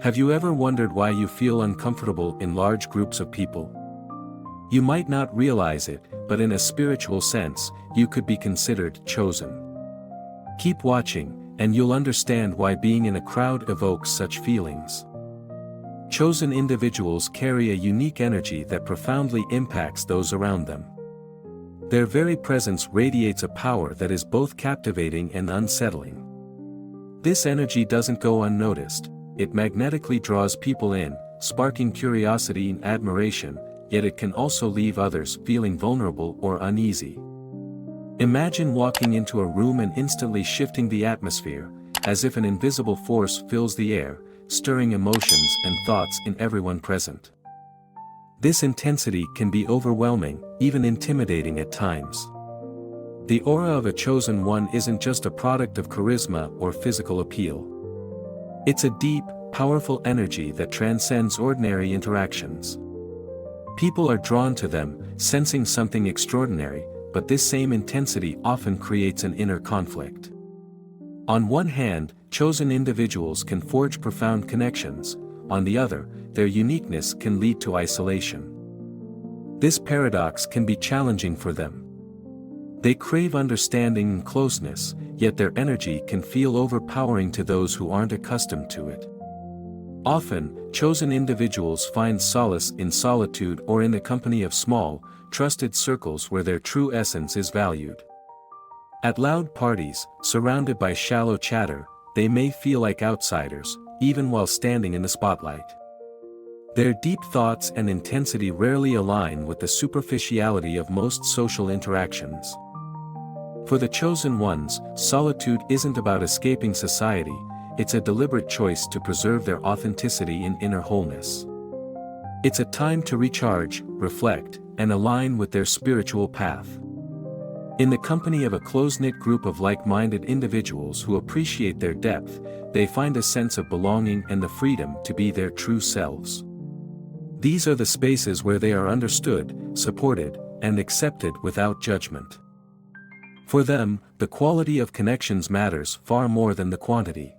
Have you ever wondered why you feel uncomfortable in large groups of people? You might not realize it, but in a spiritual sense, you could be considered chosen. Keep watching, and you'll understand why being in a crowd evokes such feelings. Chosen individuals carry a unique energy that profoundly impacts those around them. Their very presence radiates a power that is both captivating and unsettling. This energy doesn't go unnoticed. It magnetically draws people in, sparking curiosity and admiration, yet it can also leave others feeling vulnerable or uneasy. Imagine walking into a room and instantly shifting the atmosphere, as if an invisible force fills the air, stirring emotions and thoughts in everyone present. This intensity can be overwhelming, even intimidating at times. The aura of a chosen one isn't just a product of charisma or physical appeal. It's a deep, powerful energy that transcends ordinary interactions. People are drawn to them, sensing something extraordinary, but this same intensity often creates an inner conflict. On one hand, chosen individuals can forge profound connections, on the other, their uniqueness can lead to isolation. This paradox can be challenging for them. They crave understanding and closeness, yet their energy can feel overpowering to those who aren't accustomed to it. Often, chosen individuals find solace in solitude or in the company of small, trusted circles where their true essence is valued. At loud parties, surrounded by shallow chatter, they may feel like outsiders, even while standing in the spotlight. Their deep thoughts and intensity rarely align with the superficiality of most social interactions. For the chosen ones, solitude isn't about escaping society, it's a deliberate choice to preserve their authenticity and inner wholeness. It's a time to recharge, reflect, and align with their spiritual path. In the company of a close-knit group of like-minded individuals who appreciate their depth, they find a sense of belonging and the freedom to be their true selves. These are the spaces where they are understood, supported, and accepted without judgment. For them, the quality of connections matters far more than the quantity.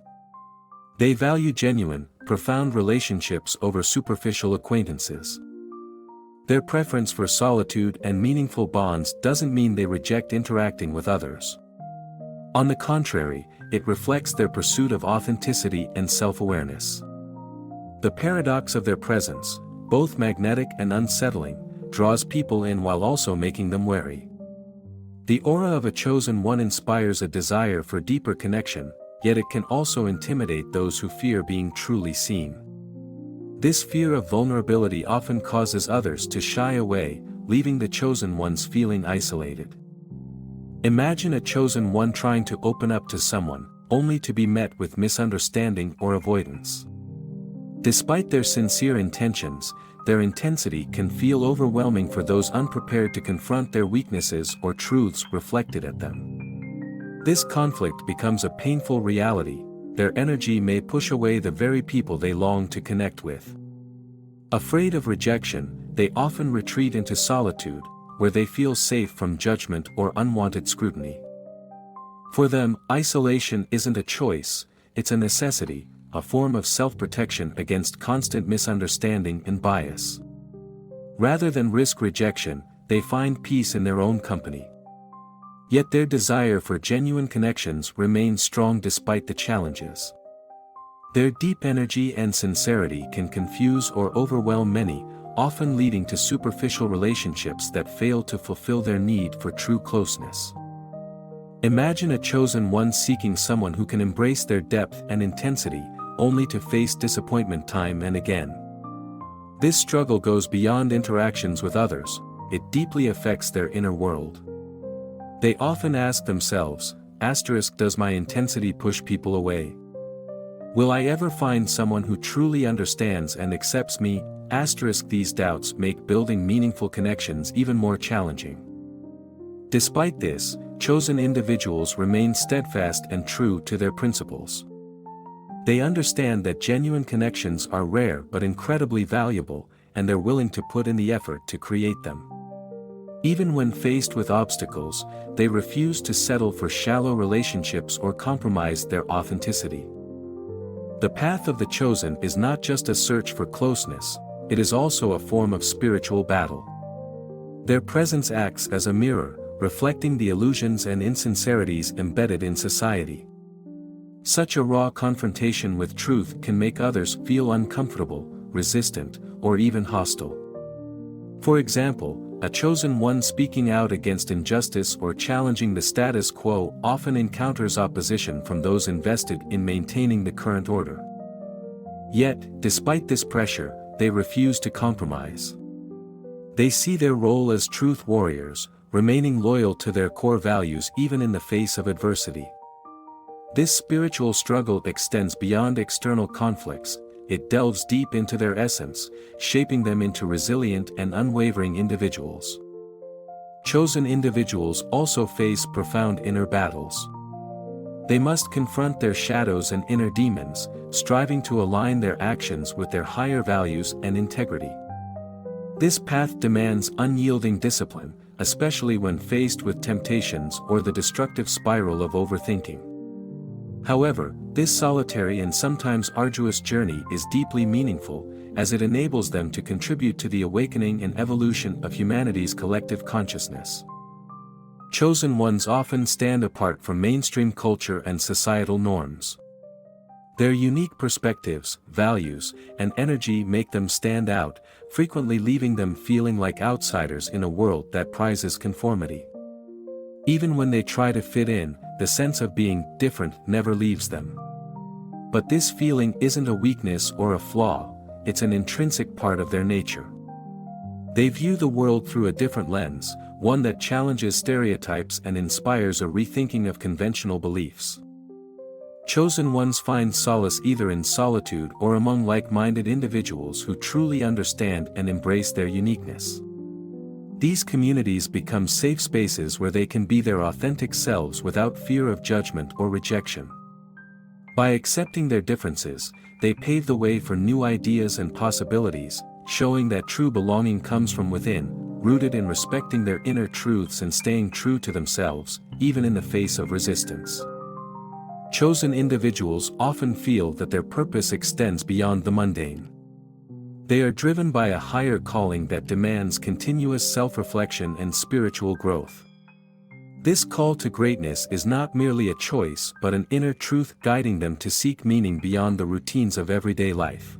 They value genuine, profound relationships over superficial acquaintances. Their preference for solitude and meaningful bonds doesn't mean they reject interacting with others. On the contrary, it reflects their pursuit of authenticity and self-awareness. The paradox of their presence, both magnetic and unsettling, draws people in while also making them wary. The aura of a chosen one inspires a desire for deeper connection, yet it can also intimidate those who fear being truly seen. This fear of vulnerability often causes others to shy away, leaving the chosen ones feeling isolated. Imagine a chosen one trying to open up to someone, only to be met with misunderstanding or avoidance. Despite their sincere intentions, their intensity can feel overwhelming for those unprepared to confront their weaknesses or truths reflected at them. This conflict becomes a painful reality. Their energy may push away the very people they long to connect with. Afraid of rejection, they often retreat into solitude, where they feel safe from judgment or unwanted scrutiny. For them, isolation isn't a choice, it's a necessity, a form of self-protection against constant misunderstanding and bias. Rather than risk rejection, they find peace in their own company. Yet their desire for genuine connections remains strong despite the challenges. Their deep energy and sincerity can confuse or overwhelm many, often leading to superficial relationships that fail to fulfill their need for true closeness. Imagine a chosen one seeking someone who can embrace their depth and intensity, only to face disappointment time and again. This struggle goes beyond interactions with others, it deeply affects their inner world. They often ask themselves, does my intensity push people away? Will I ever find someone who truly understands and accepts me? These doubts make building meaningful connections even more challenging. Despite this, chosen individuals remain steadfast and true to their principles. They understand that genuine connections are rare but incredibly valuable, and they're willing to put in the effort to create them. Even when faced with obstacles, they refuse to settle for shallow relationships or compromise their authenticity. The path of the chosen is not just a search for closeness, it is also a form of spiritual battle. Their presence acts as a mirror, reflecting the illusions and insincerities embedded in society. Such a raw confrontation with truth can make others feel uncomfortable, resistant, or even hostile. For example, a chosen one speaking out against injustice or challenging the status quo often encounters opposition from those invested in maintaining the current order. Yet, despite this pressure, they refuse to compromise. They see their role as truth warriors, remaining loyal to their core values even in the face of adversity. This spiritual struggle extends beyond external conflicts. It delves deep into their essence, shaping them into resilient and unwavering individuals. Chosen individuals also face profound inner battles. They must confront their shadows and inner demons, striving to align their actions with their higher values and integrity. This path demands unyielding discipline, especially when faced with temptations or the destructive spiral of overthinking. However, this solitary and sometimes arduous journey is deeply meaningful, as it enables them to contribute to the awakening and evolution of humanity's collective consciousness. Chosen ones often stand apart from mainstream culture and societal norms. Their unique perspectives, values, and energy make them stand out, frequently leaving them feeling like outsiders in a world that prizes conformity. Even when they try to fit in, the sense of being different never leaves them. But this feeling isn't a weakness or a flaw, it's an intrinsic part of their nature. They view the world through a different lens, one that challenges stereotypes and inspires a rethinking of conventional beliefs. Chosen ones find solace either in solitude or among like-minded individuals who truly understand and embrace their uniqueness. These communities become safe spaces where they can be their authentic selves without fear of judgment or rejection. By accepting their differences, they pave the way for new ideas and possibilities, showing that true belonging comes from within, rooted in respecting their inner truths and staying true to themselves, even in the face of resistance. Chosen individuals often feel that their purpose extends beyond the mundane. They are driven by a higher calling that demands continuous self-reflection and spiritual growth. This call to greatness is not merely a choice but an inner truth guiding them to seek meaning beyond the routines of everyday life.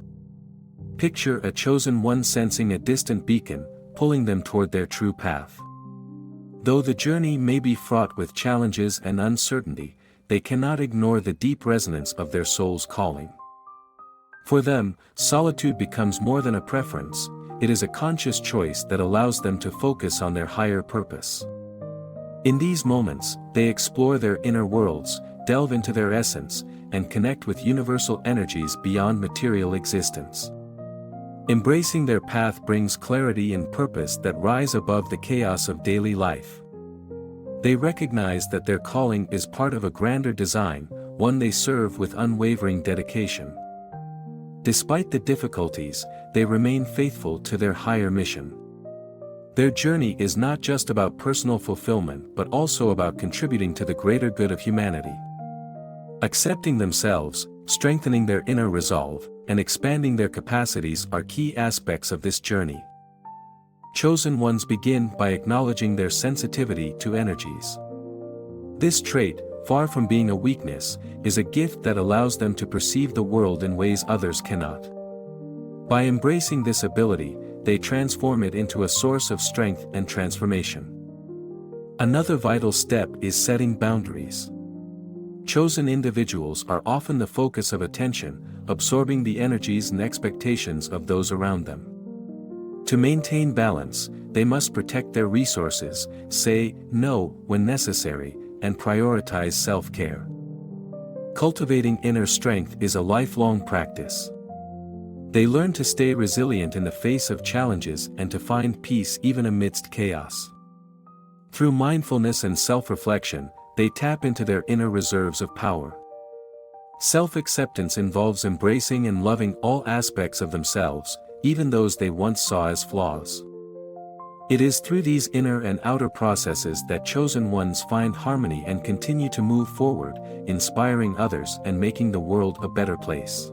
Picture a chosen one sensing a distant beacon, pulling them toward their true path. Though the journey may be fraught with challenges and uncertainty, they cannot ignore the deep resonance of their soul's calling. For them, solitude becomes more than a preference, it is a conscious choice that allows them to focus on their higher purpose. In these moments, they explore their inner worlds, delve into their essence, and connect with universal energies beyond material existence. Embracing their path brings clarity and purpose that rise above the chaos of daily life. They recognize that their calling is part of a grander design, one they serve with unwavering dedication. Despite the difficulties, they remain faithful to their higher mission. Their journey is not just about personal fulfillment but also about contributing to the greater good of humanity. Accepting themselves, strengthening their inner resolve, and expanding their capacities are key aspects of this journey. Chosen ones begin by acknowledging their sensitivity to energies. This trait, far from being a weakness, is a gift that allows them to perceive the world in ways others cannot. By embracing this ability, they transform it into a source of strength and transformation. Another vital step is setting boundaries. Chosen individuals are often the focus of attention, absorbing the energies and expectations of those around them. To maintain balance, they must protect their resources, say no when necessary, and prioritize self-care. Cultivating inner strength is a lifelong practice. They learn to stay resilient in the face of challenges and to find peace even amidst chaos. Through mindfulness and self-reflection, they tap into their inner reserves of power. Self-acceptance involves embracing and loving all aspects of themselves, even those they once saw as flaws. It is through these inner and outer processes that chosen ones find harmony and continue to move forward, inspiring others and making the world a better place.